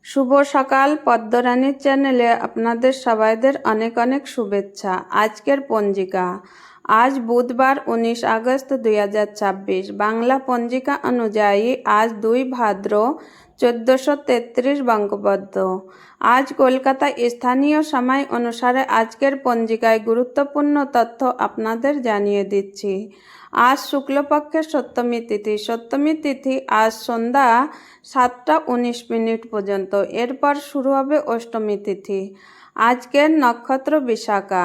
শুভ সকাল পদ্মরানীর চ্যানেলে আপনাদের সবাইদের অনেক অনেক শুভেচ্ছা। আজকের পঞ্জিকা আজ বুধবার 19 আগস্ট 2026। বাংলা পঞ্জিকা অনুযায়ী আজ 2 ভাদ্র 1433 বঙ্গাব্দ। আজ কলকাতা স্থানীয় সময় অনুসারে আজকের পঞ্জিকায় গুরুত্বপূর্ণ তথ্য আপনাদের জানিয়ে দিচ্ছি। আজ শুক্লপক্ষের সপ্তমী তিথি। সপ্তমী তিথি আজ সন্ধ্যা 7টা 19 পর্যন্ত। এরপর শুরু হবে অষ্টমী তিথি। আজকের নক্ষত্র বিশাখা।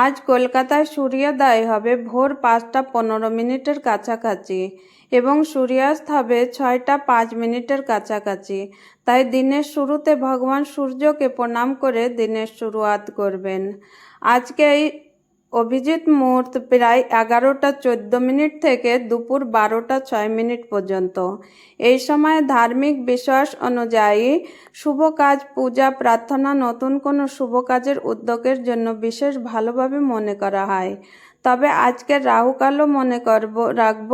আজ কলকাতায় সূর্যোদয় হবে ভোর 5টা 15 কাছাকাছি এবং সূর্যাস্ত হবে 6টা 5 কাছাকাছি। তাই দিনের শুরুতে ভগবান সূর্যকে প্রণাম করে দিনের শুরুয়াত করবেন। আজকে এই অভিজিৎ মুহূর্ত প্রায় 11টা 14 থেকে দুপুর 12টা 6 পর্যন্ত। এই সময় ধার্মিক বিশ্বাস অনুযায়ী শুভ কাজ, পূজা, প্রার্থনা, নতুন কোনো শুভ কাজের উদ্যোগের জন্য বিশেষ ভালোভাবে মনে করা হয়। তবে আজকের রাহুকালও রাখব।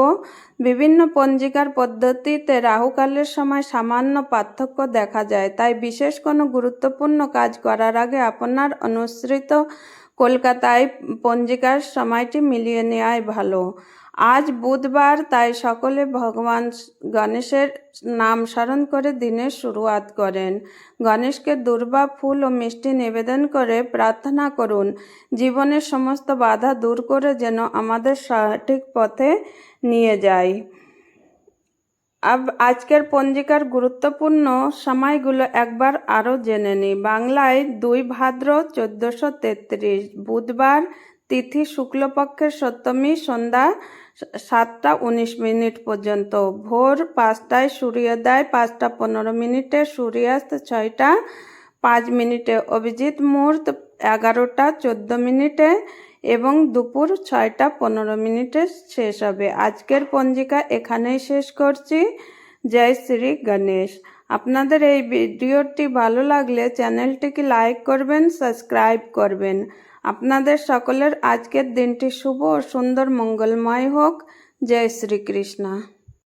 বিভিন্ন পঞ্জিকার পদ্ধতিতে রাহুকালের সময় সামান্য পার্থক্য দেখা যায়, তাই বিশেষ কোনো গুরুত্বপূর্ণ কাজ করার আগে আপনার অনুসৃত কলকাতায় পঞ্জিকার সময়টি মিলিয়ে নেওয়াই ভালো। আজ বুধবার, তাই সকলে ভগবান গণেশের নাম স্মরণ করে দিনের শুরুয়াত করেন। গণেশকে দূর্বা, ফুল ও মিষ্টি নিবেদন করে প্রার্থনা করুন জীবনের সমস্ত বাধা দূর করে যেন আমাদের সঠিক পথে নিয়ে যায়। আজকের পঞ্জিকার গুরুত্বপূর্ণ সময়গুলো একবার আরও জেনে নিই। বাংলায় 2 ভাদ্র 1433 বুধবার, তিথি শুক্লপক্ষের সপ্তমী, সন্ধ্যা 7টা 19 পর্যন্ত। ভোর 5টায় সূর্যোদয়, 5টা 15 সূর্যাস্ত 6টা 5 অভিজিৎ মুহূর্ত 11টা 14 এবং দুপুর 6টা 15 শেষ হবে। আজকের পঞ্জিকা এখানেই শেষ করছি। জয় শ্রী গণেশ। আপনাদের এই ভিডিওটি ভালো লাগলে চ্যানেলটিকে লাইক করবেন, সাবস্ক্রাইব করবেন। আপনাদের সকলের আজকের দিনটি শুভ ও সুন্দর মঙ্গলময় হোক। জয় শ্রীকৃষ্ণ।